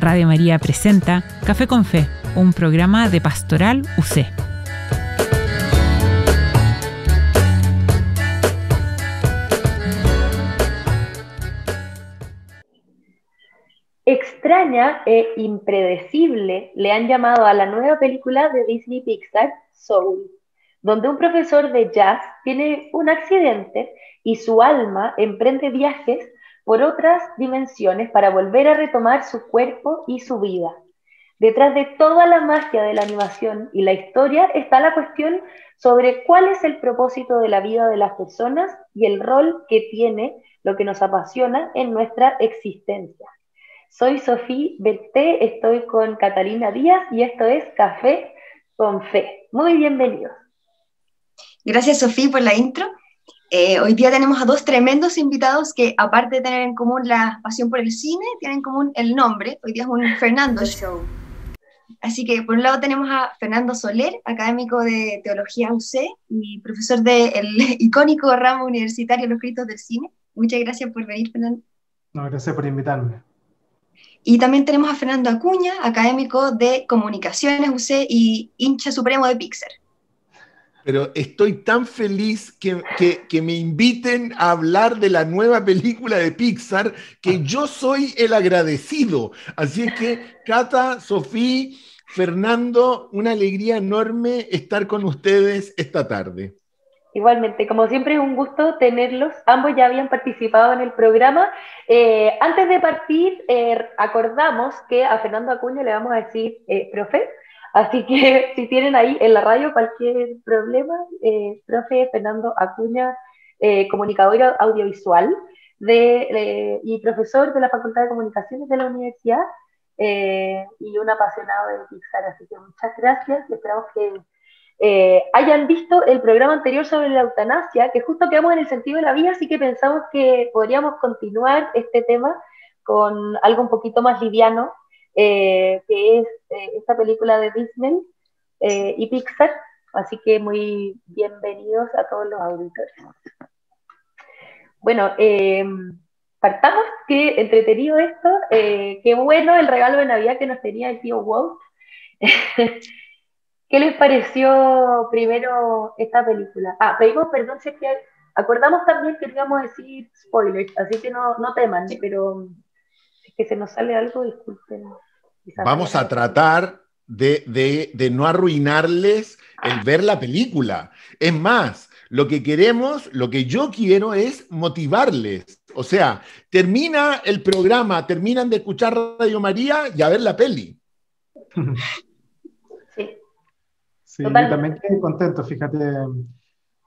Radio María presenta Café con Fe, un programa de Pastoral UC. Extraña e impredecible le han llamado a la nueva película de Disney Pixar, Soul, donde un profesor de jazz tiene un accidente y su alma emprende viajes por otras dimensiones para volver a retomar su cuerpo y su vida. Detrás de toda la magia de la animación y la historia está la cuestión sobre cuál es el propósito de la vida de las personas y el rol que tiene lo que nos apasiona en nuestra existencia. Soy Sofía Berté, estoy con Catalina Díaz y esto es Café con Fe. Muy bienvenidos. Gracias, Sofía, por la intro. Hoy día tenemos a dos tremendos invitados que, aparte de tener en común la pasión por el cine, tienen en común el nombre. Hoy día es un Fernando Show. Así que, por un lado, tenemos a Fernando Soler, académico de Teología UC y profesor del icónico ramo universitario Los Cristos del Cine. Muchas gracias por venir, Fernando. No, gracias por invitarme. Y también tenemos a Fernando Acuña, académico de Comunicaciones UC y hincha supremo de Pixar. Pero estoy tan feliz que me inviten a hablar de la nueva película de Pixar, que yo soy el agradecido. Así es que, Cata, Sofía, Fernando, una alegría enorme estar con ustedes esta tarde. Igualmente, como siempre es un gusto tenerlos. Ambos ya habían participado en el programa. Antes de partir, acordamos que a Fernando Acuña le vamos a decir profe. Así que si tienen ahí en la radio cualquier problema, profe Fernando Acuña, comunicador audiovisual y profesor de la Facultad de Comunicaciones de la Universidad y un apasionado de Pixar. Así que muchas gracias y esperamos que hayan visto el programa anterior sobre la eutanasia, que justo quedamos en el sentido de la vida, así que pensamos que podríamos continuar este tema con algo un poquito más liviano, que es esta película de Disney y Pixar, así que muy bienvenidos a todos los auditores. Bueno, partamos, que entretenido esto, qué bueno el regalo de Navidad que nos tenía el tío Walt. ¿Qué les pareció primero esta película? Pedimos perdón si es que acordamos también que íbamos a decir spoilers, así que no teman, pero si es que se nos sale algo, disculpen. Vamos a tratar de no arruinarles el ver la película. Es más, lo que yo quiero es motivarles. O sea, termina el programa, terminan de escuchar Radio María y a ver la peli. Sí, yo también quedé contento, fíjate,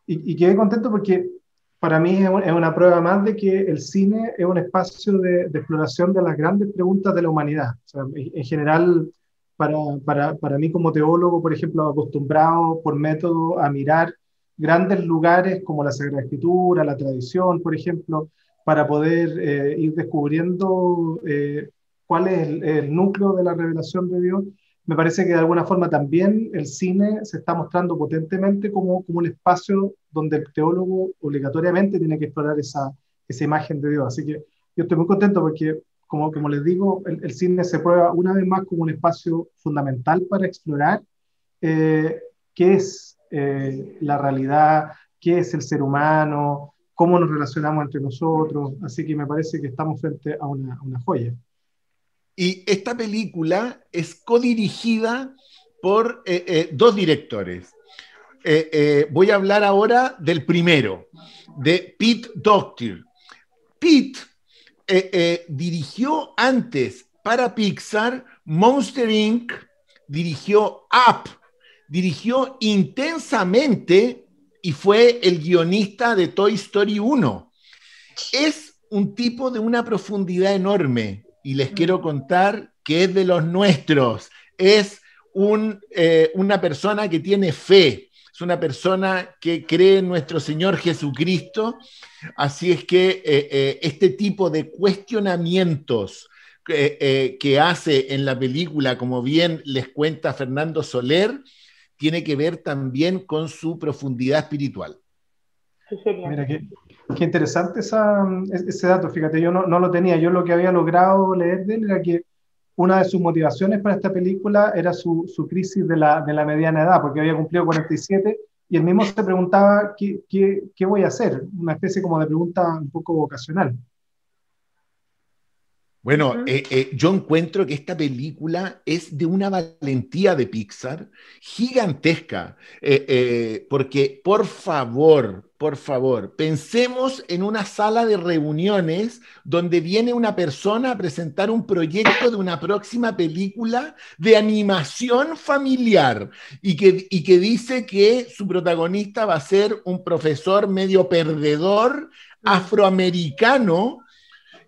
y quedé contento porque para mí es una prueba más de que el cine es un espacio de exploración de las grandes preguntas de la humanidad. O sea, en general, para mí como teólogo, por ejemplo, acostumbrado por método a mirar grandes lugares como la Sagrada Escritura, la tradición, por ejemplo, para poder ir descubriendo cuál es el núcleo de la revelación de Dios. Me parece que de alguna forma también el cine se está mostrando potentemente como un espacio donde el teólogo obligatoriamente tiene que explorar esa imagen de Dios. Así que yo estoy muy contento porque, como les digo, el cine se prueba una vez más como un espacio fundamental para explorar qué es la realidad, qué es el ser humano, cómo nos relacionamos entre nosotros. Así que me parece que estamos frente a una joya. Y esta película es codirigida por dos directores. Voy a hablar ahora del primero, de Pete Docter. Pete dirigió antes para Pixar Monster Inc., dirigió Up, dirigió Intensamente y fue el guionista de Toy Story 1. Es un tipo de una profundidad enorme. Y les quiero contar que es de los nuestros, es una persona que tiene fe, es una persona que cree en nuestro Señor Jesucristo, así es que este tipo de cuestionamientos que hace en la película, como bien les cuenta Fernando Soler, tiene que ver también con su profundidad espiritual. Mira, qué interesante ese dato, fíjate, yo no lo tenía. Yo lo que había logrado leer de él era que una de sus motivaciones para esta película era su crisis de la mediana edad, porque había cumplido 47, y él mismo se preguntaba, ¿qué voy a hacer? Una especie como de pregunta un poco vocacional. Bueno, yo encuentro que esta película es de una valentía de Pixar gigantesca, porque por favor, pensemos en una sala de reuniones donde viene una persona a presentar un proyecto de una próxima película de animación familiar y que dice que su protagonista va a ser un profesor medio perdedor afroamericano,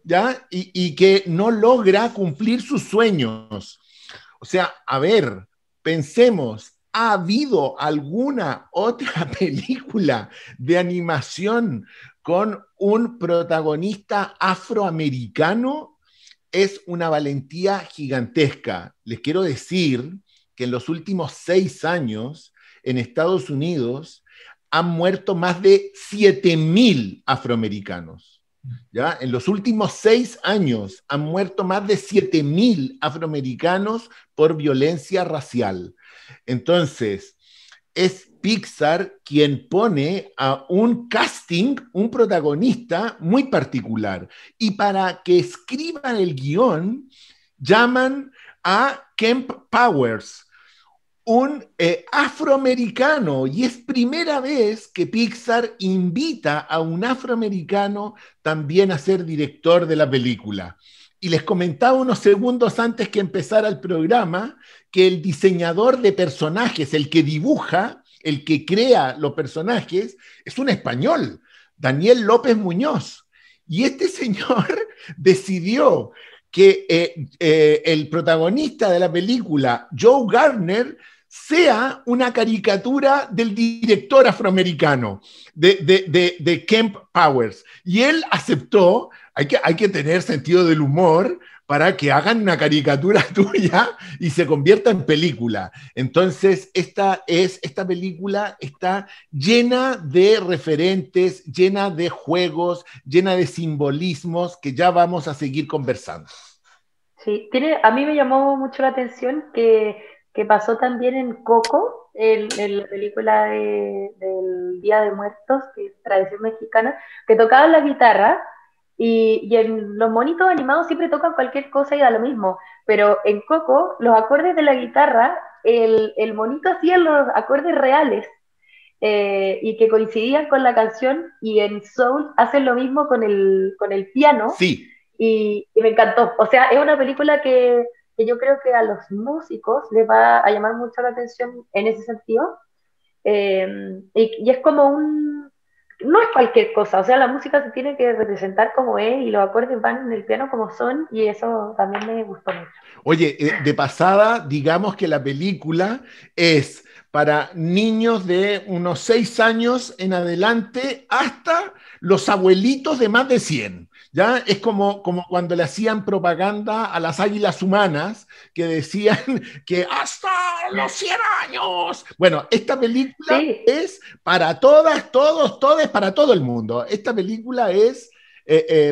¿ya? Y que no logra cumplir sus sueños. O sea, a ver, pensemos, ¿ha habido alguna otra película de animación con un protagonista afroamericano? Es una valentía gigantesca. Les quiero decir que en los últimos 6 años en Estados Unidos han muerto más de 7.000 afroamericanos. ¿Ya? En los últimos 6 años han muerto más de 7.000 afroamericanos por violencia racial. Entonces, es Pixar quien pone a un casting, un protagonista muy particular. Y para que escriban el guión, llaman a Kemp Powers, un afroamericano, y es primera vez que Pixar invita a un afroamericano también a ser director de la película. Y les comentaba unos segundos antes que empezara el programa que el diseñador de personajes, el que dibuja, el que crea los personajes, es un español, Daniel López Muñoz. Y este señor decidió que el protagonista de la película, Joe Gardner, sea una caricatura del director afroamericano, de Kemp Powers. Y él aceptó. Hay que tener sentido del humor para que hagan una caricatura tuya y se convierta en película. Entonces, esta película está llena de referentes, llena de juegos, llena de simbolismos que ya vamos a seguir conversando. Sí, a mí me llamó mucho la atención que pasó también en Coco, en la película del Día de Muertos, que es tradición mexicana, que tocaban la guitarra. Y en los monitos animados siempre tocan cualquier cosa y da lo mismo, pero en Coco los acordes de la guitarra, el monito hacía los acordes reales y que coincidían con la canción, y en Soul hacen lo mismo con el piano. Sí. Y me encantó. O sea, es una película que yo creo que a los músicos les va a llamar mucho la atención en ese sentido, y es como no es cualquier cosa, o sea, la música se tiene que representar como es y los acordes van en el piano como son, y eso también me gustó mucho. Oye, de pasada, digamos que la película es para niños de unos 6 años en adelante hasta los abuelitos de más de 100. ¿Ya? Es como cuando le hacían propaganda a las águilas humanas que decían que hasta los 100 años. Bueno, esta película es para todas, todos, para todo el mundo. Esta película es,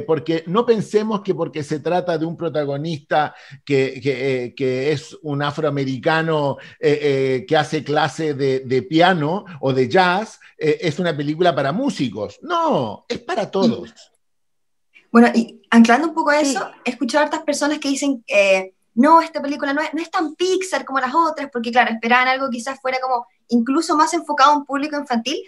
porque no pensemos que porque se trata de un protagonista que es un afroamericano que hace clase de piano o de jazz, es una película para músicos. No, es para todos. Bueno, y anclando un poco a eso, he escuchado a hartas personas que dicen, no, esta película no es tan Pixar como las otras, porque claro, esperaban algo quizás fuera como incluso más enfocado a un público infantil,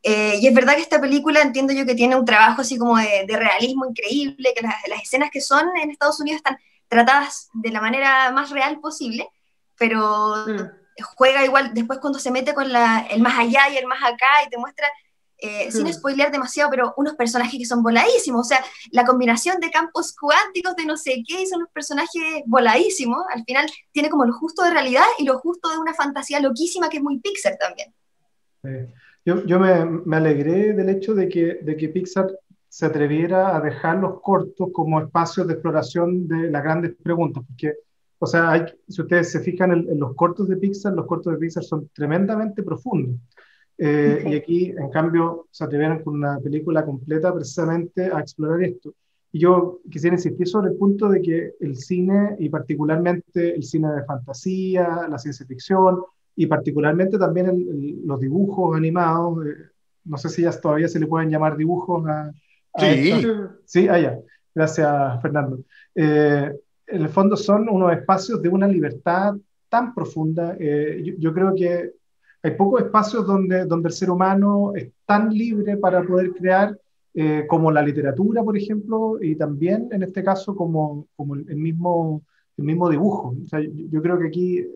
y es verdad que esta película entiendo yo que tiene un trabajo así como de realismo increíble, que las escenas que son en Estados Unidos están tratadas de la manera más real posible, pero juega igual después cuando se mete con el más allá y el más acá y te muestra... sin spoilear demasiado, pero unos personajes que son voladísimos, o sea, la combinación de campos cuánticos de no sé qué, y son unos personajes voladísimos, al final tiene como lo justo de realidad y lo justo de una fantasía loquísima que es muy Pixar también. Yo me alegré del hecho de que Pixar se atreviera a dejar los cortos como espacios de exploración de las grandes preguntas, porque, o sea, si ustedes se fijan en los cortos de Pixar son tremendamente profundos. Y aquí, en cambio, se atrevieron con una película completa precisamente a explorar esto. Y yo quisiera insistir sobre el punto de que el cine, y particularmente el cine de fantasía, la ciencia ficción, y particularmente también los dibujos animados, no sé si ya todavía se le pueden llamar dibujos a esta. Sí. Sí, ya. Gracias, Fernando. En el fondo son unos espacios de una libertad tan profunda. Yo creo que hay pocos espacios donde el ser humano es tan libre para poder crear, como la literatura, por ejemplo, y también en este caso como el mismo dibujo. O sea, yo creo que aquí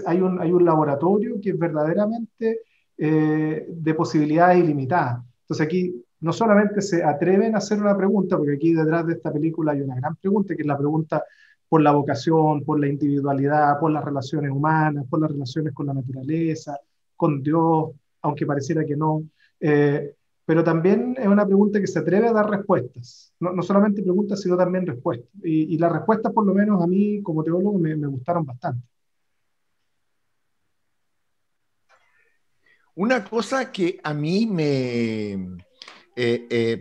hay un laboratorio que es verdaderamente de posibilidades ilimitadas. Entonces aquí no solamente se atreven a hacer una pregunta, porque aquí detrás de esta película hay una gran pregunta, que es la pregunta por la vocación, por la individualidad, por las relaciones humanas, por las relaciones con la naturaleza, con Dios, aunque pareciera que no. Pero también es una pregunta que se atreve a dar respuestas. No solamente preguntas, sino también respuestas. Y las respuestas, por lo menos a mí, como teólogo, me gustaron bastante. Una cosa que a mí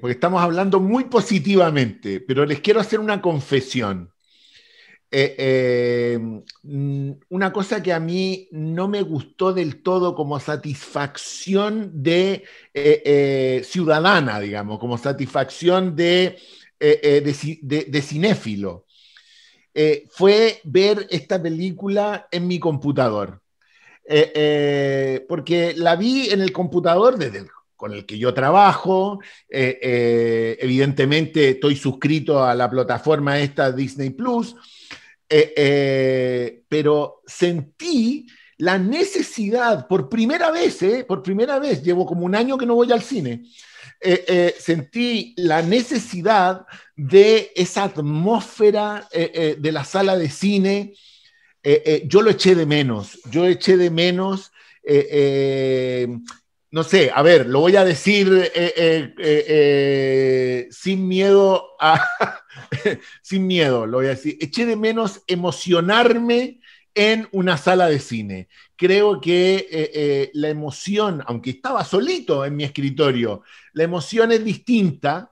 porque estamos hablando muy positivamente, pero les quiero hacer una confesión. Una cosa que a mí no me gustó del todo como satisfacción de ciudadana, digamos, como satisfacción de cinéfilo, fue ver esta película en mi computador. Porque la vi en el computador con el que yo trabajo. Evidentemente estoy suscrito a la plataforma esta Disney Plus. Pero sentí la necesidad, por primera vez, llevo como un año que no voy al cine, sentí la necesidad de esa atmósfera de la sala de cine. Yo lo eché de menos, no sé, a ver, lo voy a decir sin miedo sin miedo, lo voy a decir. Eché de menos emocionarme en una sala de cine. Creo que la emoción, aunque estaba solito en mi escritorio, la emoción es distinta.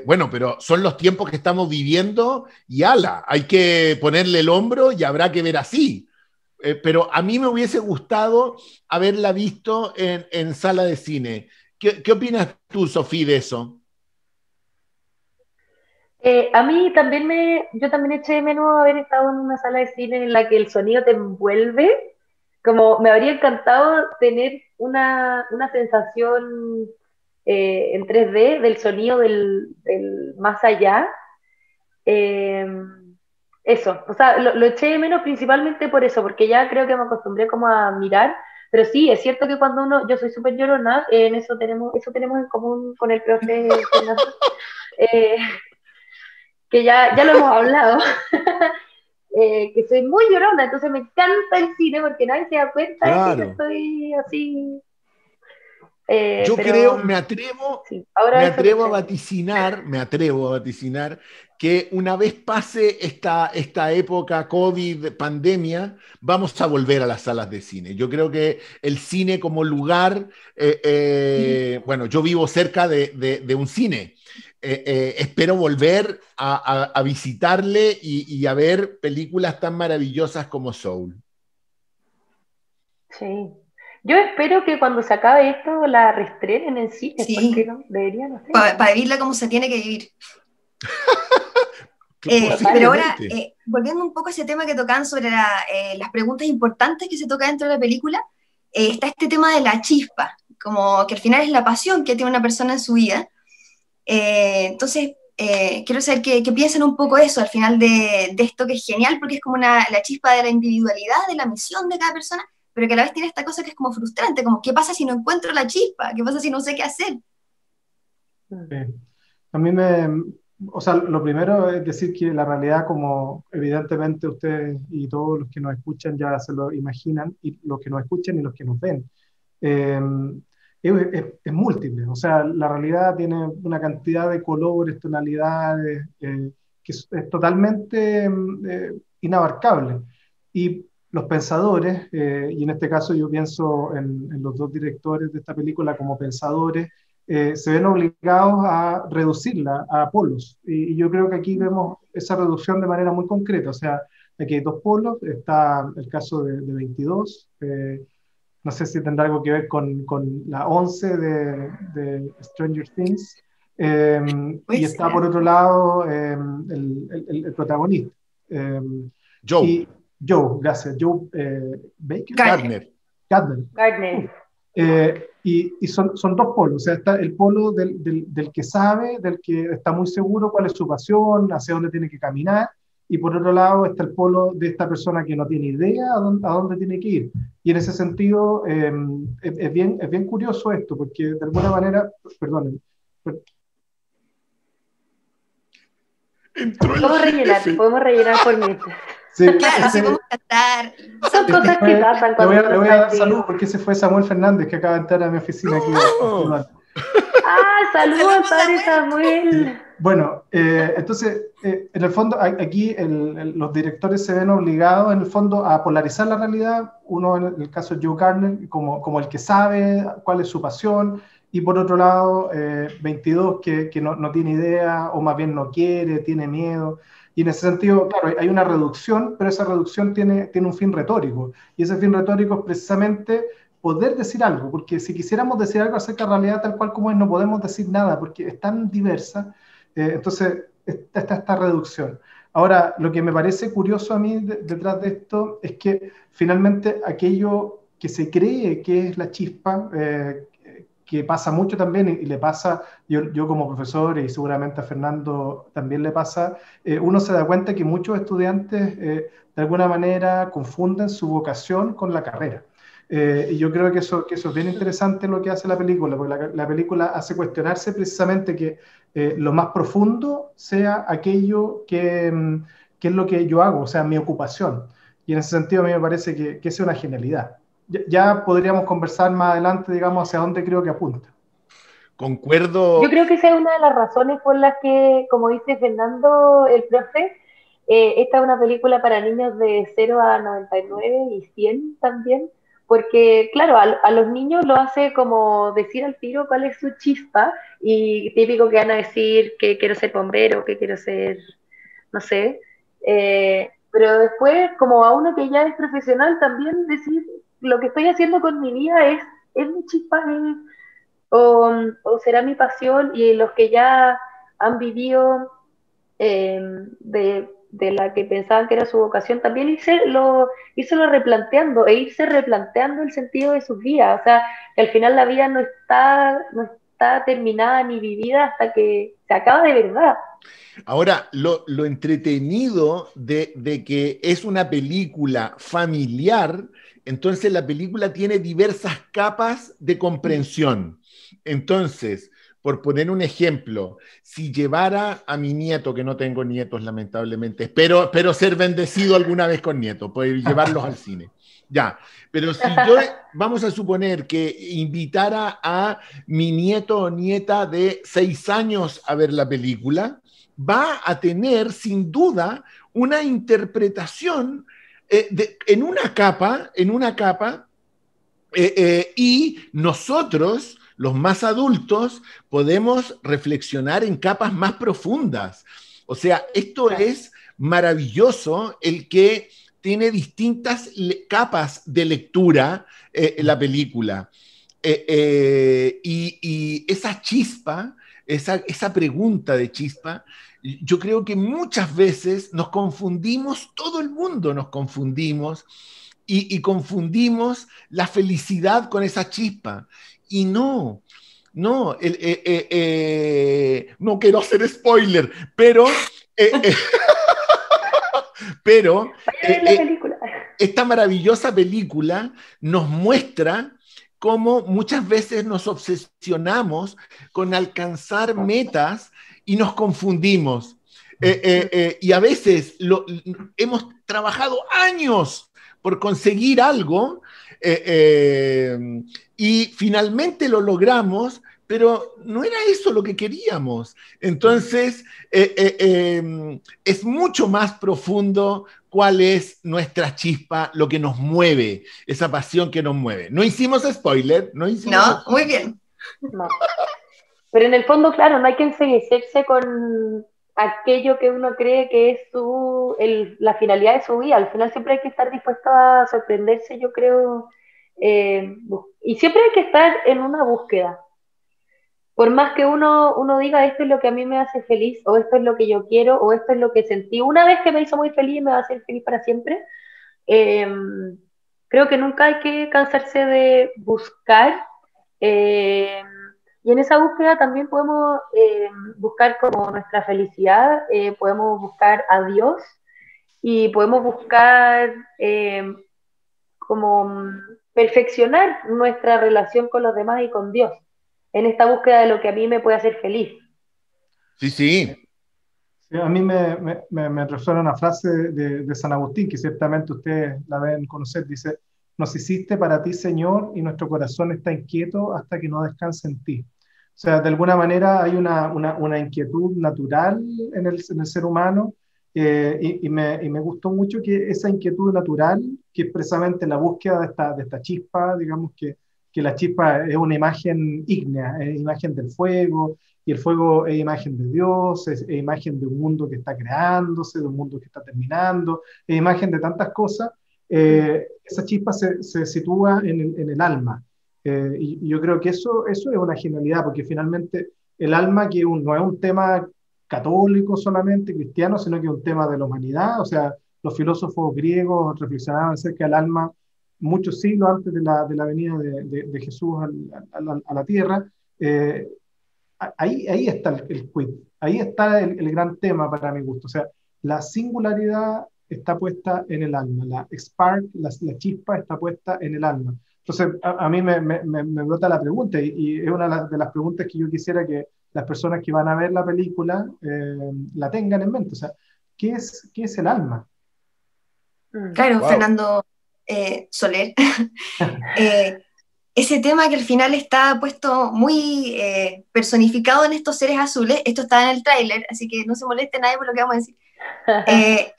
Bueno, pero son los tiempos que estamos viviendo y hay que ponerle el hombro y habrá que ver así. Pero a mí me hubiese gustado haberla visto en sala de cine. ¿Qué opinas tú, Sofía, de eso? A mí también yo también eché de menos haber estado en una sala de cine en la que el sonido te envuelve. Como me habría encantado tener una sensación en 3D del sonido del más allá. Eh, Eso, o sea, lo eché de menos principalmente por eso, porque ya creo que me acostumbré como a mirar, pero sí, es cierto que yo soy súper llorona, en eso tenemos en común con el profe Fernando, eh, que ya lo hemos hablado, que soy muy llorona, entonces me encanta el cine porque nadie se da cuenta de que yo estoy así. Yo creo, me atrevo a vaticinar que una vez pase esta época COVID, pandemia, vamos a volver a las salas de cine. Yo creo que el cine como lugar, bueno, yo vivo cerca de un cine. Espero volver a visitarle y a ver películas tan maravillosas como Soul. Sí. Yo espero que cuando se acabe esto la reestrenen en cine, sí. porque no, deberían hacerlo. Para vivirla como se tiene que vivir. Pero ahora, volviendo un poco a ese tema que tocaban sobre las preguntas importantes que se tocan dentro de la película, está este tema de la chispa, como que al final es la pasión que tiene una persona en su vida. Entonces, quiero saber qué piensan un poco eso al final de esto, que es genial porque es como la chispa de la individualidad, de la misión de cada persona, pero que a la vez tiene esta cosa que es como frustrante, como ¿qué pasa si no encuentro la chispa? ¿Qué pasa si no sé qué hacer? Sí. A mí o sea, lo primero es decir que la realidad, como evidentemente ustedes y todos los que nos escuchan ya se lo imaginan, y los que nos escuchan y los que nos ven, es múltiple. O sea, la realidad tiene una cantidad de colores, tonalidades, que es totalmente inabarcable. Y los pensadores, y en este caso yo pienso en los dos directores de esta película como pensadores, se ven obligados a reducirla a polos. Y yo creo que aquí vemos esa reducción de manera muy concreta. O sea, aquí hay dos polos, está el caso de 22, no sé si tendrá algo que ver con la 11 de Stranger Things, y está por otro lado el protagonista. Joe. Y Joe, gracias, Joe Baker. Gardner. Y son dos polos, o sea, está el polo del que sabe, del que está muy seguro cuál es su pasión, hacia dónde tiene que caminar, y por otro lado está el polo de esta persona que no tiene idea a dónde tiene que ir. Y en ese sentido es bien curioso esto, porque de alguna manera, perdonen. Podemos rellenar por mientras. Sí, claro, sí, podemos cantar. Son cosas que pasan cuando le voy a dar salud porque ese fue Samuel Fernández que acaba de entrar a mi oficina aquí. Saludos, padre Samuel. Bueno, entonces, en el fondo, aquí los directores se ven obligados, en el fondo, a polarizar la realidad. Uno, en el caso de Joe Gardner, como el que sabe cuál es su pasión, y por otro lado, 22, que no tiene idea, o más bien no quiere, tiene miedo. Y en ese sentido, claro, hay una reducción, pero esa reducción tiene un fin retórico. Y ese fin retórico es precisamente poder decir algo, porque si quisiéramos decir algo acerca de la realidad tal cual como es, no podemos decir nada, porque es tan diversa. Entonces, está esta reducción. Ahora, lo que me parece curioso a mí detrás de esto es que finalmente aquello que se cree que es la chispa, que pasa mucho también y le pasa, yo como profesor y seguramente a Fernando también le pasa, uno se da cuenta que muchos estudiantes de alguna manera confunden su vocación con la carrera. Y yo creo que eso es bien interesante lo que hace la película, porque la película hace cuestionarse precisamente que lo más profundo sea aquello que es lo que yo hago, o sea, mi ocupación. Y en ese sentido a mí me parece que es una genialidad. Ya podríamos conversar más adelante, digamos, hacia dónde creo que apunta. Concuerdo. Yo creo que esa es una de las razones por las que, como dice Fernando, el profe, esta es una película para niños de 0 a 99 y 100 también, porque, claro, a los niños lo hace como decir al tiro cuál es su chispa, y típico que van a decir que quiero ser bombero, que quiero ser, no sé, pero después, como a uno que ya es profesional, también decir lo que estoy haciendo con mi vida es mi chispa, o será mi pasión, y los que ya han vivido de la que pensaban que era su vocación, también írselo replanteando irse replanteando el sentido de sus vidas. O sea, que al final la vida no está terminada ni vivida hasta que se acaba de verdad. Ahora, lo entretenido de que es una película familiar, entonces la película tiene diversas capas de comprensión. Entonces, por poner un ejemplo, si llevara a mi nieto, que no tengo nietos lamentablemente, espero ser bendecido alguna vez con nietos, poder llevarlos al cine. Ya, pero si yo, vamos a suponer que invitara a mi nieto o nieta de 6 años a ver la película, va a tener sin duda una interpretación en una capa, y nosotros, los más adultos, podemos reflexionar en capas más profundas. O sea, esto es maravilloso, el que tiene distintas capas de lectura la película. Y esa chispa, esa pregunta de chispa, yo creo que muchas veces nos confundimos, todo el mundo nos confundimos, y confundimos la felicidad con esa chispa. Y no quiero hacer spoiler, pero esta maravillosa película nos muestra cómo muchas veces nos obsesionamos con alcanzar metas y nos confundimos. Y a veces hemos trabajado años por conseguir algo, y finalmente lo logramos, pero no era eso lo que queríamos. Entonces, es mucho más profundo cuál es nuestra chispa, lo que nos mueve, esa pasión que nos mueve. No hicimos spoiler, No, muy bien. No. Pero en el fondo, claro, no hay que enceguecerse con aquello que uno cree que es la finalidad de su vida. Al final siempre hay que estar dispuesto a sorprenderse, yo creo, y siempre hay que estar en una búsqueda. Por más que uno diga esto es lo que a mí me hace feliz, o esto es lo que yo quiero, o esto es lo que sentí una vez que me hizo muy feliz y me va a hacer feliz para siempre, eh, creo que nunca hay que cansarse de buscar, eh, y en esa búsqueda también podemos buscar como nuestra felicidad, podemos buscar a Dios y podemos buscar como perfeccionar nuestra relación con los demás y con Dios, en esta búsqueda de lo que a mí me puede hacer feliz. Sí, sí. Sí, a mí me resuena una frase de San Agustín, que ciertamente ustedes la deben conocer, dice, nos hiciste para ti, Señor, y nuestro corazón está inquieto hasta que no descanse en ti. O sea, de alguna manera hay una inquietud natural en el ser humano, y me gustó mucho que esa inquietud natural, que es precisamente la búsqueda de esta chispa, digamos que la chispa es una imagen ígnea, es imagen del fuego, y el fuego es imagen de Dios, es imagen de un mundo que está creándose, de un mundo que está terminando, es imagen de tantas cosas. Esa chispa se sitúa en el alma. Y yo creo que eso es una genialidad, porque finalmente el alma que no es un tema católico solamente, cristiano, sino que es un tema de la humanidad. O sea, los filósofos griegos reflexionaban acerca del alma muchos siglos antes de la venida de Jesús a la tierra. Ahí está el quid, ahí está el gran tema para mi gusto. O sea, la singularidad está puesta en el alma, la spark, la chispa está puesta en el alma. Entonces, a mí me brota la pregunta, y es una de las preguntas que yo quisiera que las personas que van a ver la película la tengan en mente. O sea, qué es el alma? Claro, Wow. Fernando Soler. Ese tema que al final está puesto muy personificado en estos seres azules, esto está en el tráiler, así que no se moleste nadie por lo que vamos a decir,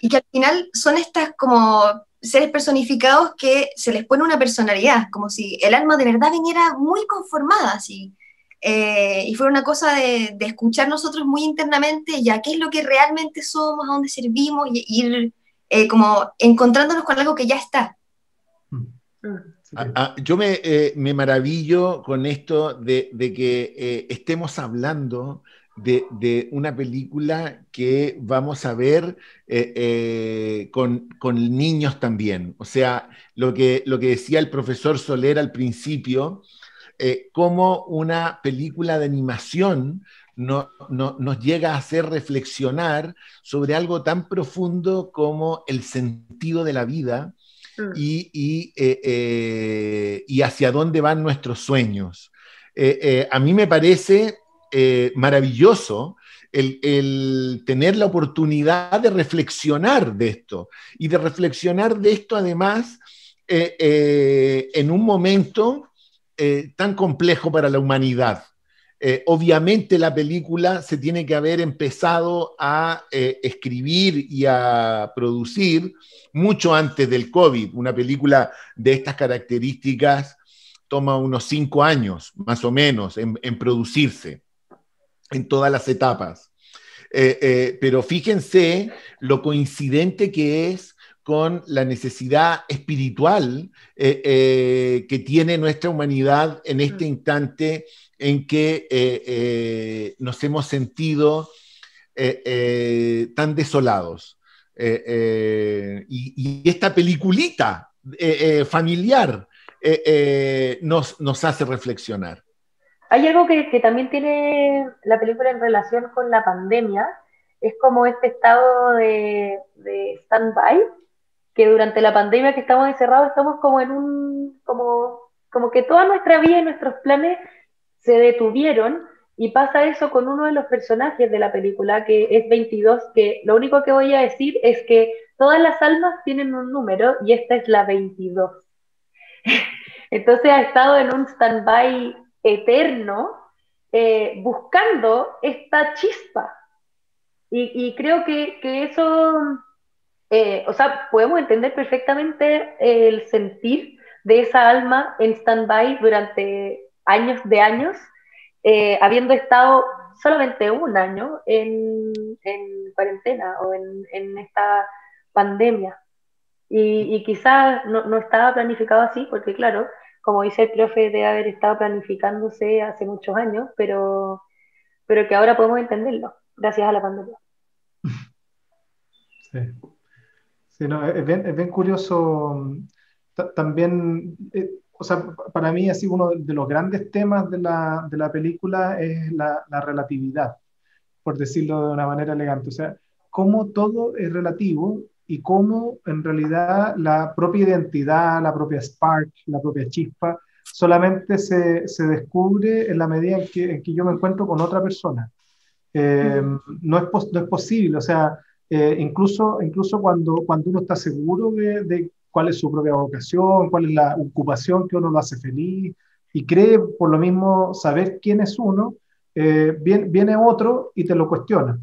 y que al final son estas como seres personificados que se les pone una personalidad, como si el alma de verdad viniera muy conformada, así, y fuera una cosa de escuchar nosotros muy internamente ya qué es lo que realmente somos, a dónde servimos, y ir como encontrándonos con algo que ya está. Yo me maravillo con esto de que estemos hablando de una película que vamos a ver con niños también. O sea, lo que decía el profesor Soler al principio, cómo una película de animación nos llega a hacer reflexionar sobre algo tan profundo como el sentido de la vida y hacia dónde van nuestros sueños. A mí me parece maravilloso el tener la oportunidad de reflexionar de esto, y de reflexionar de esto además en un momento tan complejo para la humanidad. Obviamente la película se tiene que haber empezado a escribir y a producir mucho antes del COVID. Una película de estas características toma unos 5 años, más o menos, en producirse, en todas las etapas. Pero fíjense lo coincidente que es con la necesidad espiritual que tiene nuestra humanidad en este instante en que nos hemos sentido tan desolados. Y esta peliculita familiar nos hace reflexionar. Hay algo que también tiene la película en relación con la pandemia, es como este estado de stand-by, que durante la pandemia que estamos encerrados estamos como en como que toda nuestra vida y nuestros planes se detuvieron, y pasa eso con uno de los personajes de la película, que es 22, que lo único que voy a decir es que todas las almas tienen un número y esta es la 22. Entonces ha estado en un stand-by eterno buscando esta chispa. Y creo que eso, o sea, podemos entender perfectamente el sentir de esa alma en stand-by durante años de años, habiendo estado solamente un año en cuarentena o en esta pandemia. Y quizás no estaba planificado así, porque claro, como dice el profe, debe haber estado planificándose hace muchos años, pero que ahora podemos entenderlo, gracias a la pandemia. Sí. Sí, no, es bien curioso también, o sea, para mí así uno de los grandes temas de la película es la relatividad, por decirlo de una manera elegante, o sea, cómo todo es relativo y cómo en realidad la propia identidad, la propia spark, la propia chispa, solamente se descubre en la medida en que yo me encuentro con otra persona. No es posible, o sea, incluso cuando uno está seguro de cuál es su propia vocación, cuál es la ocupación que uno lo hace feliz y cree por lo mismo saber quién es uno, viene otro y te lo cuestiona.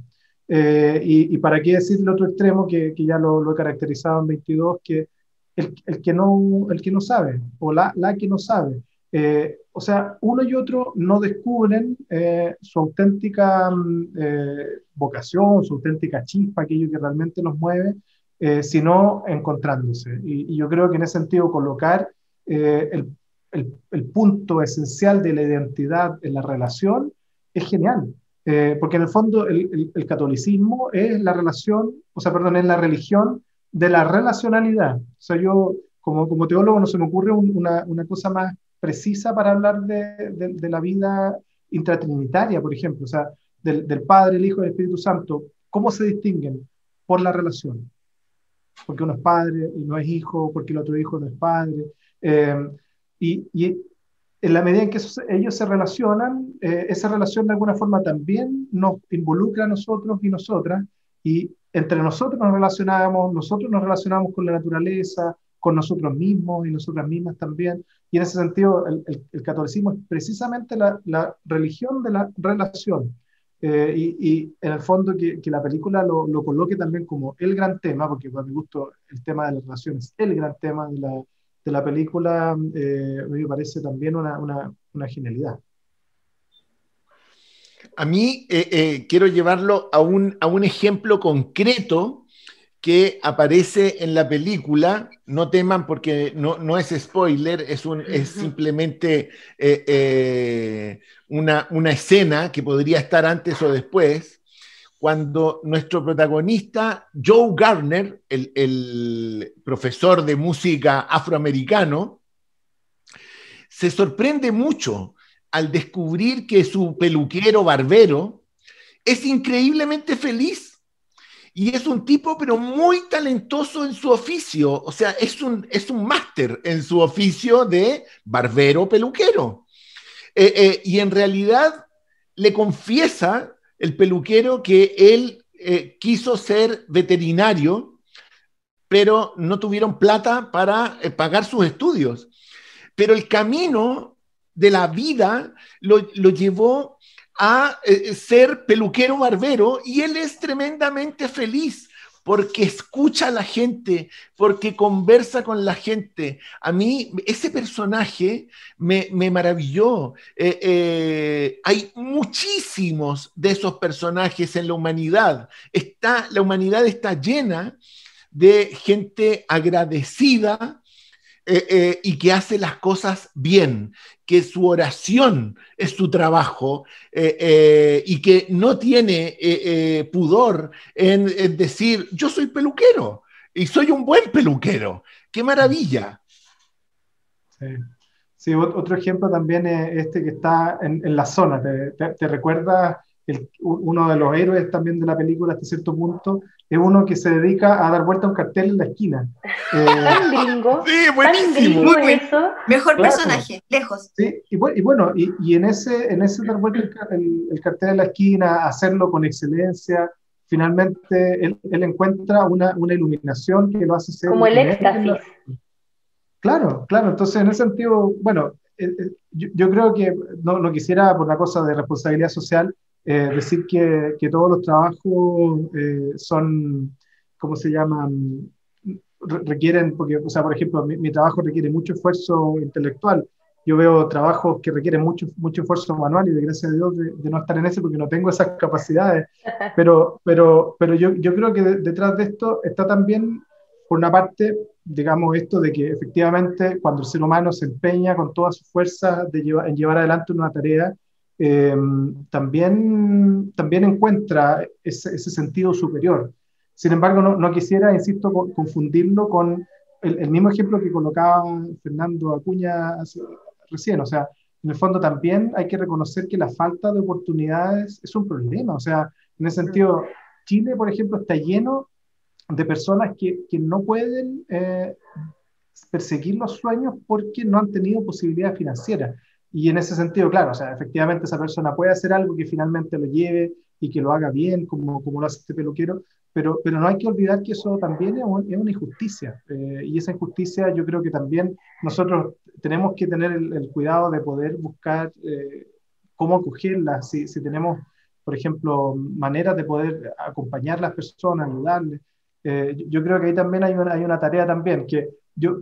Y para qué decir el otro extremo, que ya lo he caracterizado en 22, que el que no sabe, o la que no sabe. O sea, uno y otro no descubren su auténtica vocación, su auténtica chispa, aquello que realmente nos mueve, sino encontrándose. Y yo creo que en ese sentido colocar el punto esencial de la identidad en la relación es genial. Porque en el fondo el catolicismo es la relación, o sea, perdón, es la religión de la relacionalidad. O sea, yo como teólogo no se me ocurre una cosa más precisa para hablar de la vida intratrinitaria, por ejemplo, o sea, del Padre, el Hijo y el Espíritu Santo. ¿Cómo se distinguen? Por la relación. Porque uno es padre y no es hijo, porque el otro hijo no es padre. Y en la medida en que ellos se relacionan, esa relación de alguna forma también nos involucra a nosotros y nosotras, y entre nosotros nosotros nos relacionamos con la naturaleza, con nosotros mismos y nosotras mismas también, y en ese sentido el catolicismo es precisamente la religión de la relación, y en el fondo que la película lo coloque también como el gran tema, porque para mi gusto el tema de las relaciones es el gran tema de la película, me parece también una genialidad. A mí quiero llevarlo a un ejemplo concreto que aparece en la película. No teman porque no es spoiler, es simplemente una escena que podría estar antes o después, cuando nuestro protagonista, Joe Gardner, el profesor de música afroamericano, se sorprende mucho al descubrir que su peluquero barbero es increíblemente feliz. Y es un tipo, pero muy talentoso en su oficio. O sea, es un máster en su oficio de barbero peluquero. Y en realidad le confiesa el peluquero que él quiso ser veterinario, pero no tuvieron plata para pagar sus estudios. Pero el camino de la vida lo llevó a ser peluquero barbero, y él es tremendamente feliz porque escucha a la gente, porque conversa con la gente. A mí ese personaje me maravilló. Hay muchísimos de esos personajes en la humanidad. La humanidad está llena de gente agradecida, y que hace las cosas bien, que su oración es su trabajo, y que no tiene pudor en decir, yo soy peluquero y soy un buen peluquero. ¡Qué maravilla! Sí. Sí, otro ejemplo también es este que está en la zona. ¿Te recuerdas? Uno de los héroes también de la película hasta cierto punto es uno que se dedica a dar vuelta a un cartel en la esquina. Tan gringo, sí, tan gringo eso. Mejor claro, personaje, lejos. Sí, y bueno, y en ese dar vuelta el cartel en la esquina, hacerlo con excelencia, finalmente él encuentra una iluminación que lo hace ser... Como el éxtasis. Claro, entonces en ese sentido, bueno, yo creo que no quisiera, por una cosa de responsabilidad social, decir que todos los trabajos son, ¿cómo se llaman? Requieren, porque, o sea, por ejemplo, mi trabajo requiere mucho esfuerzo intelectual, yo veo trabajos que requieren mucho esfuerzo manual y de gracias a Dios de no estar en ese porque no tengo esas capacidades, pero yo creo que detrás de esto está también, por una parte, digamos esto de que efectivamente cuando el ser humano se empeña con todas sus fuerzas en llevar adelante una tarea, también encuentra ese sentido superior. Sin embargo, no quisiera, insisto, confundirlo con el mismo ejemplo que colocaba Fernando Acuña recién. O sea, en el fondo también hay que reconocer que la falta de oportunidades es un problema. O sea, en ese sentido, Chile, por ejemplo, está lleno de personas que no pueden perseguir los sueños porque no han tenido posibilidades financieras. Y en ese sentido, claro, o sea, efectivamente esa persona puede hacer algo que finalmente lo lleve y que lo haga bien, como lo hace este peluquero, pero no hay que olvidar que eso también es una injusticia. Y esa injusticia yo creo que también nosotros tenemos que tener el cuidado de poder buscar cómo acogerla, si tenemos, por ejemplo, maneras de poder acompañar a las personas, ayudarles. Yo creo que ahí también hay una tarea también, que yo,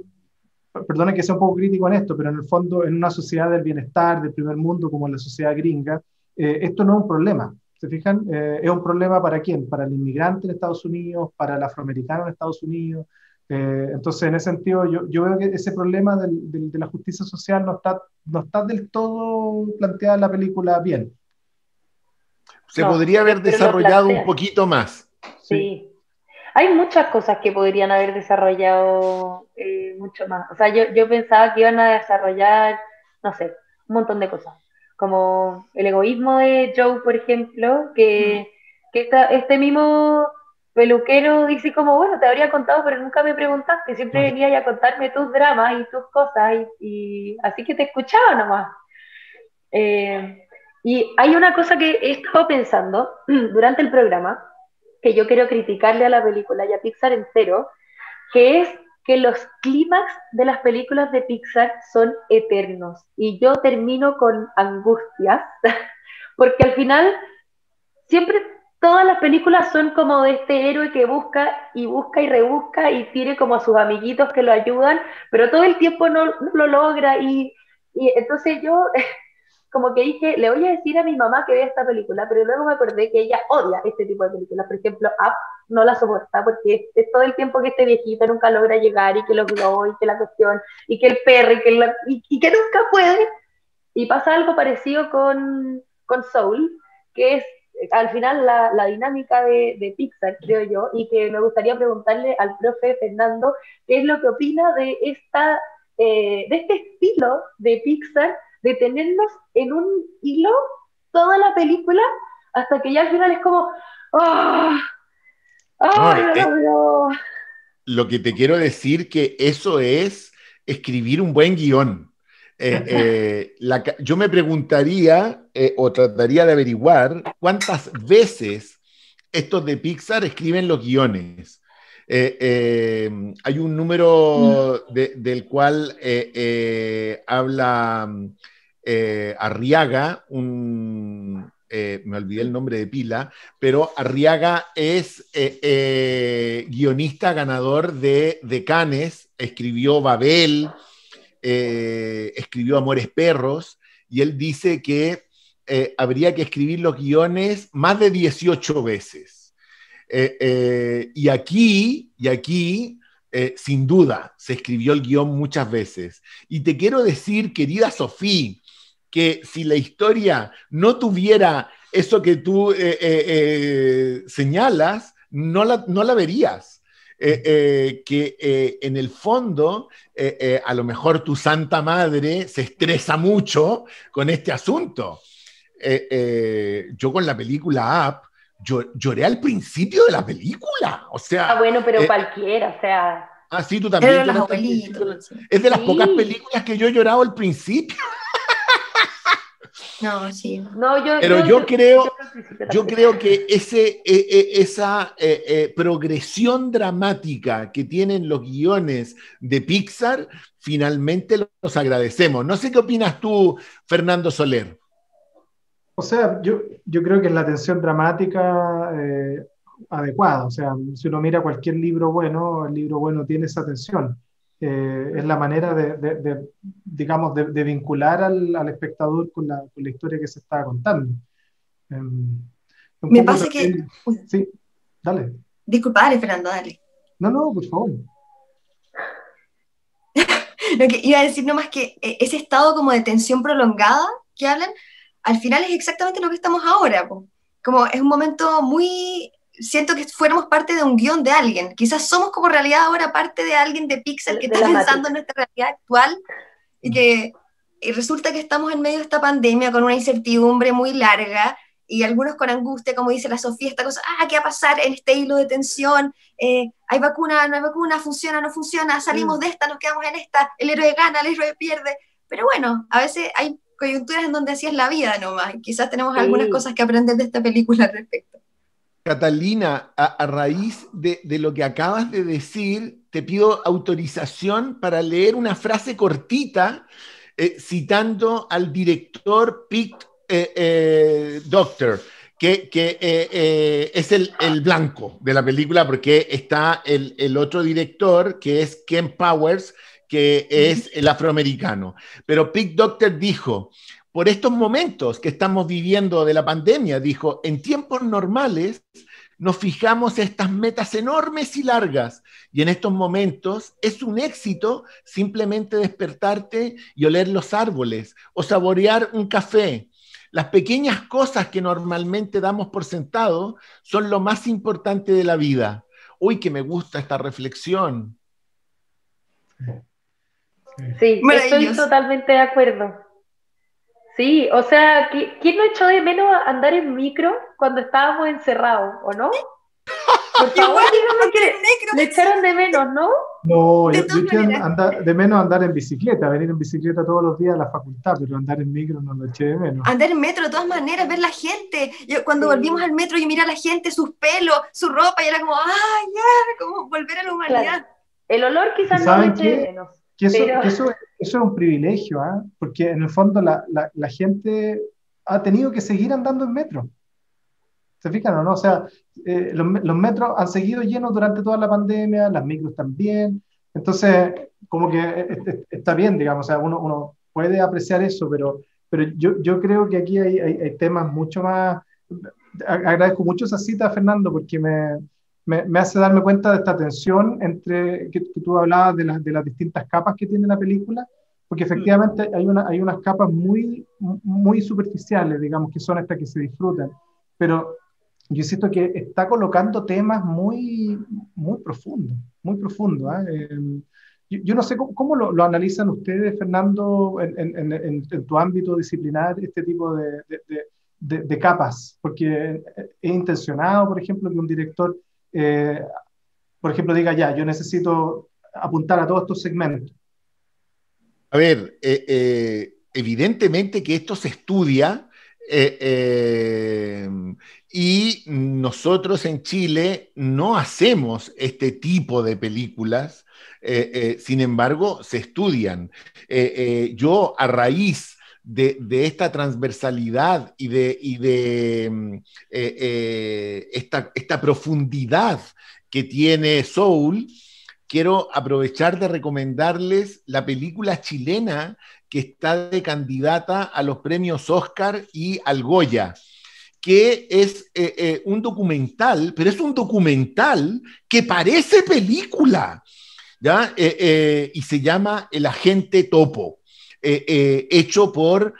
perdone que sea un poco crítico en esto, pero en el fondo, en una sociedad del bienestar, del primer mundo, como en la sociedad gringa, esto no es un problema. ¿Se fijan? Es un problema ¿para quién? Para el inmigrante en Estados Unidos, para el afroamericano en Estados Unidos. Entonces, en ese sentido, yo veo que ese problema de la justicia social no está del todo planteada en la película bien. Se podría haber desarrollado un poquito más. Sí. Hay muchas cosas que podrían haber desarrollado mucho más. O sea, yo pensaba que iban a desarrollar, no sé, un montón de cosas. Como el egoísmo de Joe, por ejemplo, que este mismo peluquero dice como, bueno, te habría contado, pero nunca me preguntaste. Siempre venías a contarme tus dramas y tus cosas, y así que te escuchaba nomás. Y hay una cosa que he estado pensando durante el programa, que yo quiero criticarle a la película y a Pixar entero, que es que los clímax de las películas de Pixar son eternos. Y yo termino con angustias, porque al final siempre todas las películas son como de este héroe que busca y rebusca y tiene como a sus amiguitos que lo ayudan, pero todo el tiempo no lo logra. Y entonces yo como que dije, le voy a decir a mi mamá que vea esta película, pero luego me acordé que ella odia este tipo de películas. Por ejemplo, Up no la soporta porque es todo el tiempo que este viejito nunca logra llegar y que los globos y que la cuestión y que el perro y que nunca puede. Y pasa algo parecido con Soul, que es al final la dinámica de Pixar, creo yo, y que me gustaría preguntarle al profe Fernando qué es lo que opina de este estilo de Pixar, de tenernos en un hilo toda la película hasta que ya al final es como no. Lo que te quiero decir que eso es escribir un buen guión. Yo me preguntaría o trataría de averiguar cuántas veces estos de Pixar escriben los guiones. Hay un número del cual habla Arriaga, me olvidé el nombre de pila, pero Arriaga es guionista ganador de Cannes, escribió Babel, escribió Amores Perros, y él dice que habría que escribir los guiones más de 18 veces. Y aquí, sin duda, se escribió el guión muchas veces. Y te quiero decir, querida Sofía, que si la historia no tuviera eso que tú señalas, no la verías. Que en el fondo, a lo mejor tu santa madre se estresa mucho con este asunto. Yo con la película Up, lloré al principio de la película, o sea... bueno, pero cualquiera, o sea... sí, tú también. Es de las pocas películas que yo he llorado al principio. No, sí. Pero yo creo que esa progresión dramática que tienen los guiones de Pixar, finalmente los agradecemos. No sé qué opinas tú, Fernando Soler. O sea, yo creo que es la tensión dramática adecuada. O sea, si uno mira cualquier libro bueno, el libro bueno tiene esa tensión. es la manera digamos, de vincular al espectador con la historia que se está contando. Me pasa que... Sí, dale. Disculpa, dale, Fernando, dale. No, por favor. Lo que iba a decir nomás que ese estado como de tensión prolongada que hablan, al final es exactamente lo que estamos ahora. Po. Como es un momento muy... Siento que fuéramos parte de un guión de alguien. Quizás somos como realidad ahora parte de alguien de Pixar que está pensando en nuestra realidad actual y resulta que estamos en medio de esta pandemia con una incertidumbre muy larga y algunos con angustia, como dice la Sofía, esta cosa, ¿qué va a pasar en este hilo de tensión? ¿Hay vacuna, no hay vacuna? ¿Funciona, no funciona? ¿Salimos de esta, nos quedamos en esta? ¿El héroe gana, el héroe pierde? Pero bueno, a veces hay coyunturas en donde así es la vida nomás, y quizás tenemos algunas cosas que aprender de esta película al respecto. Catalina, a raíz de lo que acabas de decir, te pido autorización para leer una frase cortita citando al director Pete Docter, que es el blanco de la película, porque está el otro director, que es Ken Powers, que es el afroamericano. Pero Pete Docter dijo, por estos momentos que estamos viviendo de la pandemia, dijo, en tiempos normales nos fijamos estas metas enormes y largas, y en estos momentos es un éxito simplemente despertarte y oler los árboles, o saborear un café. Las pequeñas cosas que normalmente damos por sentado son lo más importante de la vida. Uy, que me gusta esta reflexión. Sí, estoy totalmente de acuerdo. Sí, o sea, ¿quién no echó de menos andar en micro cuando estábamos encerrados, o no? Por favor, díganme que le echaron de menos, ¿no? No, yo eché de menos andar en bicicleta, venir en bicicleta todos los días a la facultad, pero andar en micro no lo eché de menos. Andar en metro, de todas maneras, ver la gente. Cuando volvimos al metro, yo miré a la gente, sus pelos, su ropa, y era como, como volver a la humanidad. Claro. El olor quizás no lo eché de menos. Eso es un privilegio, porque en el fondo la gente ha tenido que seguir andando en metro. ¿Se fijan o no? O sea, los metros han seguido llenos durante toda la pandemia, las micros también. Entonces, como que está bien, digamos, o sea, uno puede apreciar eso, pero yo creo que aquí hay temas mucho más... Agradezco mucho esa cita, Fernando, porque me hace darme cuenta de esta tensión entre que tú hablabas de las distintas capas que tiene la película, porque efectivamente hay unas capas muy, muy superficiales, digamos, que son estas que se disfrutan, pero yo siento que está colocando temas muy, muy profundos, muy profundos. Yo no sé cómo lo analizan ustedes, Fernando, en tu ámbito disciplinar, este tipo de capas, porque es intencionado, por ejemplo, que un director por ejemplo, diga yo necesito apuntar a todos estos segmentos. A ver, evidentemente que esto se estudia y nosotros en Chile no hacemos este tipo de películas, sin embargo, se estudian. Yo, a raíz de esta transversalidad y de esta profundidad que tiene Soul, quiero aprovechar de recomendarles la película chilena que está de candidata a los premios Oscar y al Goya, que es un documental, pero es un documental que parece película, ¿ya? Y se llama El Agente Topo. Hecho por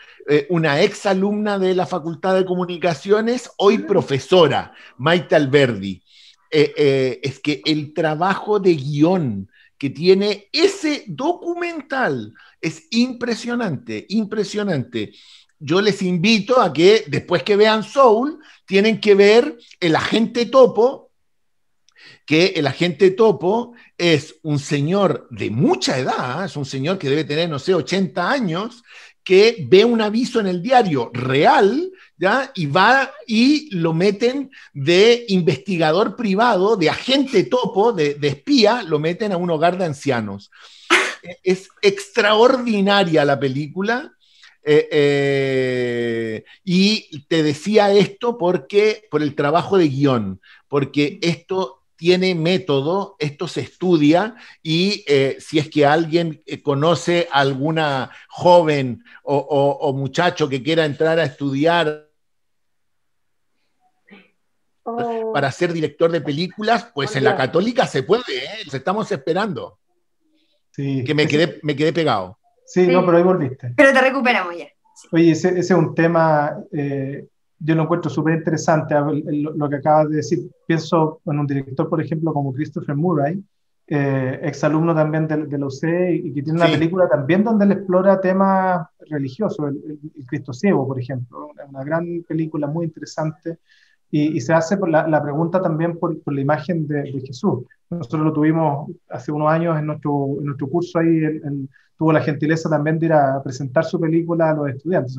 una exalumna de la Facultad de Comunicaciones, hoy profesora, Maite Alberdi. Es que el trabajo de guión que tiene ese documental es impresionante, impresionante. Yo les invito a que después que vean Soul, tienen que ver El Agente Topo, que el agente Topo es un señor de mucha edad, es un señor que debe tener, no sé, 80 años, que ve un aviso en el diario real, ¿ya? Y va y lo meten de investigador privado, de agente Topo, de espía, lo meten a un hogar de ancianos. Es extraordinaria la película. Y te decía esto por el trabajo de guión, porque esto tiene método, esto se estudia y si es que alguien conoce a alguna joven o muchacho que quiera entrar a estudiar para ser director de películas, pues en la Católica se puede, los estamos esperando. Sí. Que me quedé pegado. Sí, no, pero ahí volviste. Pero te recuperamos ya. Sí. Oye, ese es un tema, yo lo encuentro súper interesante, lo que acabas de decir. Pienso en un director, por ejemplo, como Christopher Murray, exalumno también de la UC, y que tiene una película también donde él explora temas religiosos, el Cristo Ciego, por ejemplo, una gran película muy interesante, y se hace la pregunta también por la imagen de Jesús. Nosotros lo tuvimos hace unos años en nuestro curso ahí, tuvo la gentileza también de ir a presentar su película a los estudiantes.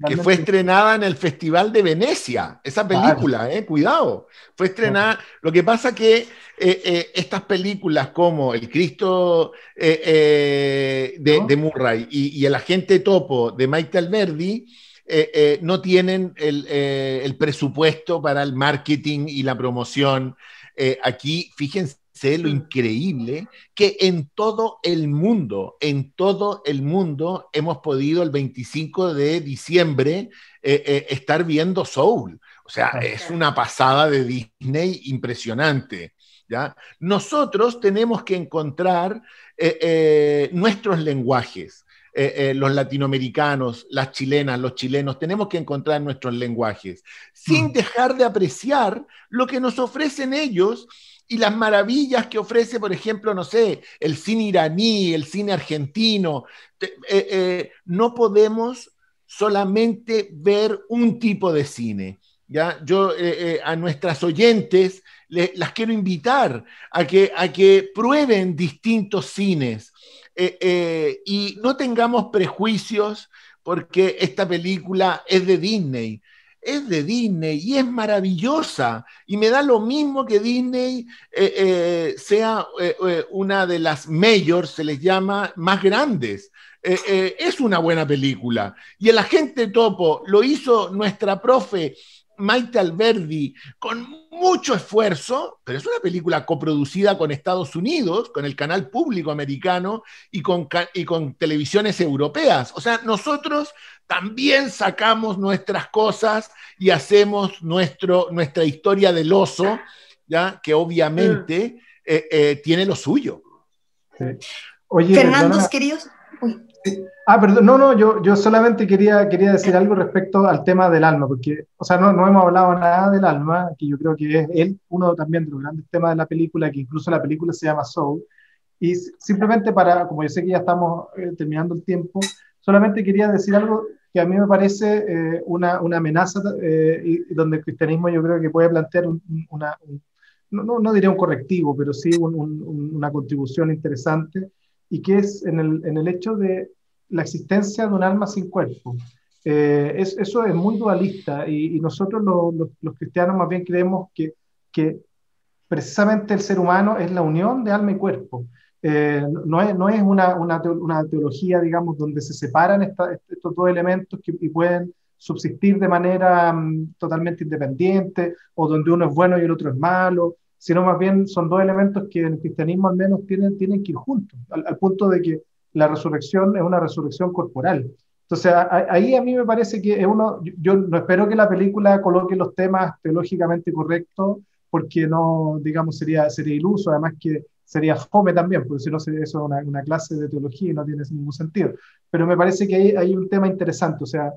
Que fue estrenada en el Festival de Venecia, esa película, cuidado, fue estrenada. Lo que pasa que estas películas como El Cristo de Murray y El Agente Topo de Maite Alberdi no tienen el presupuesto para el marketing y la promoción. Aquí, fíjense lo increíble que en todo el mundo hemos podido el 25 de diciembre estar viendo Soul. O sea, es una pasada de Disney impresionante, ¿ya? Nosotros tenemos que encontrar nuestros lenguajes. Los latinoamericanos, las chilenas, los chilenos, tenemos que encontrar nuestros lenguajes, sin dejar de apreciar lo que nos ofrecen ellos y las maravillas que ofrece, por ejemplo, no sé, el cine iraní, el cine argentino. No podemos solamente ver un tipo de cine, ¿ya? Yo a nuestras oyentes las quiero invitar a que prueben distintos cines, y no tengamos prejuicios porque esta película es de Disney. Es de Disney y es maravillosa, y me da lo mismo que Disney sea una de las majors, se les llama, más grandes. Es una buena película, y El Agente Topo lo hizo nuestra profe Maite Alberdi con mucho esfuerzo, pero es una película coproducida con Estados Unidos, con el canal público americano y con televisiones europeas. O sea, nosotros también sacamos nuestras cosas y hacemos nuestra historia del oso, ¿ya? Que obviamente tiene lo suyo. Sí. Oye, Fernandos, queridos. Uy. Perdón, no, yo solamente quería decir algo respecto al tema del alma, porque, o sea, no hemos hablado nada del alma, que yo creo que es uno también de los grandes temas de la película, que incluso la película se llama Soul, y simplemente como yo sé que ya estamos terminando el tiempo, solamente quería decir algo que a mí me parece una amenaza, y donde el cristianismo yo creo que puede plantear no diría un correctivo, pero sí una contribución interesante, y que es en el hecho de la existencia de un alma sin cuerpo. Eso es muy dualista, y nosotros los cristianos más bien creemos que precisamente el ser humano es la unión de alma y cuerpo. No es una teología, digamos, donde se separan estos dos elementos y pueden subsistir de manera totalmente independiente, o donde uno es bueno y el otro es malo, sino más bien son dos elementos que en el cristianismo al menos tienen que ir juntos, al punto de que la resurrección es una resurrección corporal. Entonces, ahí a mí me parece que yo no espero que la película coloque los temas teológicamente correctos, porque no, digamos, sería iluso, además que sería fome también, porque si no, eso es una clase de teología y no tiene ningún sentido. Pero me parece que hay un tema interesante, o sea,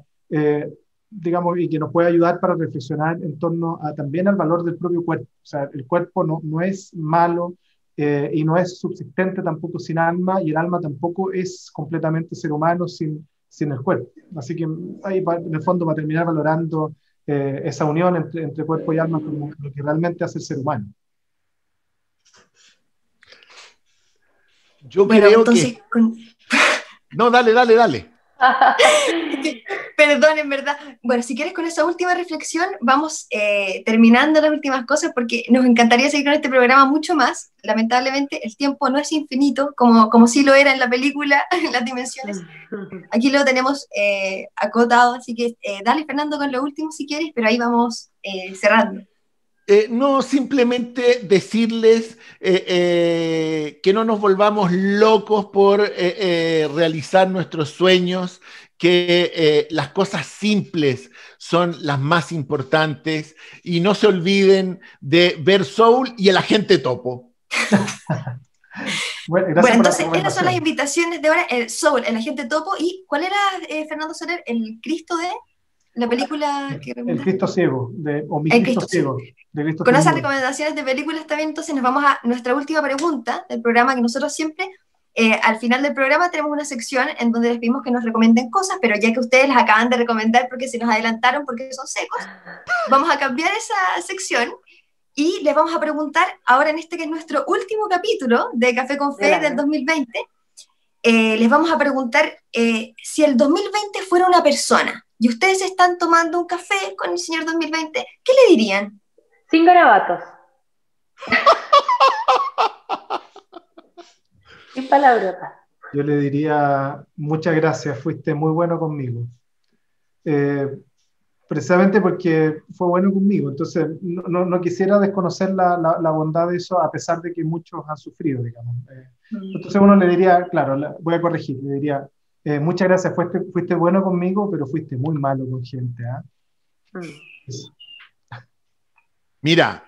digamos, y que nos puede ayudar para reflexionar en torno también al valor del propio cuerpo. O sea, el cuerpo no es malo, y no es subsistente tampoco sin alma, y el alma tampoco es completamente ser humano sin el cuerpo. Así que ahí, en el fondo, va a terminar valorando esa unión entre cuerpo y alma como lo que realmente hace el ser humano. Yo creo entonces, que... No, dale. Perdón, en verdad. Bueno, si quieres, con esa última reflexión vamos terminando las últimas cosas, porque nos encantaría seguir con este programa mucho más. Lamentablemente el tiempo no es infinito, como sí lo era en la película, en las dimensiones. Aquí lo tenemos acotado, así que dale, Fernando, con lo último si quieres, pero ahí vamos cerrando. No, simplemente decirles que no nos volvamos locos por realizar nuestros sueños, que las cosas simples son las más importantes y no se olviden de ver Soul y el Agente Topo. Bueno, entonces esas son las invitaciones de ahora, el Soul, el Agente Topo, y ¿cuál era, Fernando Soler, el Cristo de la película? El Cristo Ciego, o Mi Cristo Ciego. Con esas recomendaciones de películas también, entonces nos vamos a nuestra última pregunta del programa, que nosotros siempre, al final del programa tenemos una sección en donde les pedimos que nos recomienden cosas, pero ya que ustedes las acaban de recomendar porque se nos adelantaron porque son secos, vamos a cambiar esa sección y les vamos a preguntar, ahora en este que es nuestro último capítulo de Café con Fe del 2020, les vamos a preguntar si el 2020 fuera una persona y ustedes están tomando un café con el señor 2020, ¿qué le dirían? Sin garabatos. Sin palabrotas. Yo le diría, muchas gracias, fuiste muy bueno conmigo. Precisamente porque fue bueno conmigo, entonces no quisiera desconocer la bondad de eso, a pesar de que muchos han sufrido, digamos. Entonces uno le diría, claro, voy a corregir, le diría, muchas gracias, fuiste bueno conmigo, pero fuiste muy malo con gente. Mira,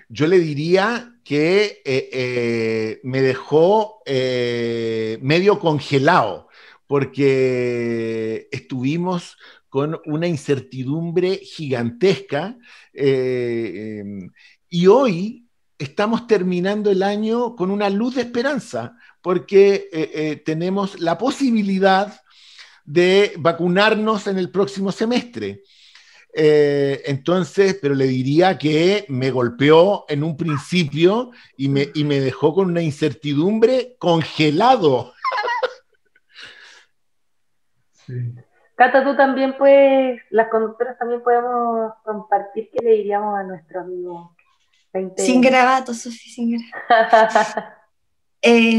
yo le diría que me dejó medio congelado, porque estuvimos con una incertidumbre gigantesca y hoy estamos terminando el año con una luz de esperanza, porque tenemos la posibilidad de vacunarnos en el próximo semestre. Entonces, pero le diría que me golpeó en un principio y me dejó con una incertidumbre congelado. Sí. Cata, tú también puedes, las conductoras también podemos compartir qué le diríamos a nuestro amigo 20. Sin garabatos, Sofía, sin garabatos.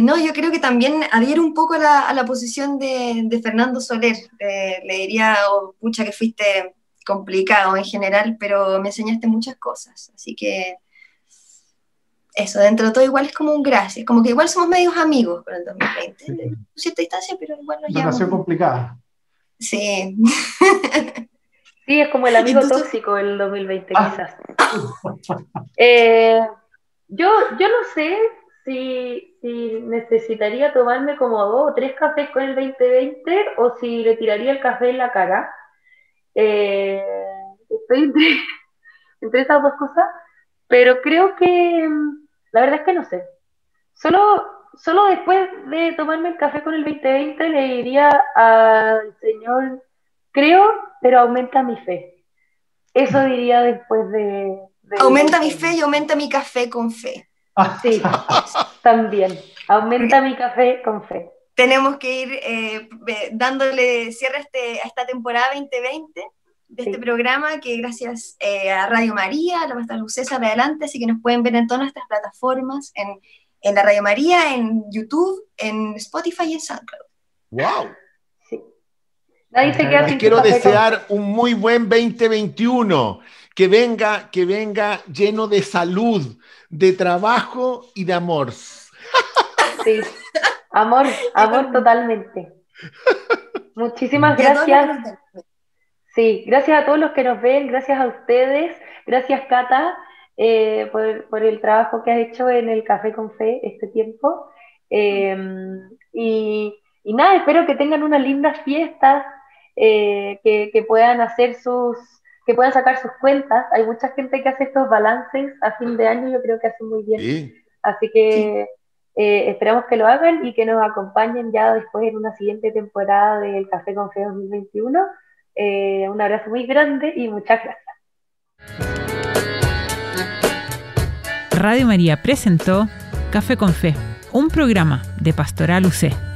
No, yo creo que también adhiero un poco a la posición de Fernando Soler. Le diría, pucha, que fuiste complicado en general, pero me enseñaste muchas cosas. Así que eso, dentro de todo igual es como un gracias. Como que igual somos medios amigos con el 2020. Sí. En cierta distancia, pero igual nos llevamos. Relación complicada. Sí. Sí, es como el amigo tóxico el 2020, quizás. Yo no sé si necesitaría tomarme como 2 o 3 cafés con el 2020 o si le tiraría el café en la cara. Estoy entre esas dos cosas, pero creo que la verdad es que no sé. Solo después de tomarme el café con el 2020 le diría al Señor, creo, pero aumenta mi fe. Eso diría después de aumenta mi fe y aumenta mi café con fe. Sí, también. Aumenta mi café con fe. Tenemos que ir dándole cierre a esta temporada 2020 de este programa, que gracias a Radio María, la Pastora Luz César adelante, así que nos pueden ver en todas nuestras plataformas, en la Radio María, en YouTube, en Spotify y en SoundCloud. ¡Wow! Sí. Nadie se queda sin quiero desear un muy buen 2021, que venga lleno de salud, de trabajo y de amor. Sí, amor totalmente. Muchísimas gracias. Sí, gracias a todos los que nos ven, gracias a ustedes, gracias Cata por el trabajo que has hecho en el Café con Fe este tiempo. Y nada, espero que tengan unas lindas fiestas, que puedan que puedan sacar sus cuentas. Hay mucha gente que hace estos balances a fin de año, yo creo que hacen muy bien. Sí. Así que esperamos que lo hagan y que nos acompañen ya después en una siguiente temporada del Café con Fe 2021. Un abrazo muy grande y muchas gracias. Radio María presentó Café con Fe, un programa de Pastoral UC.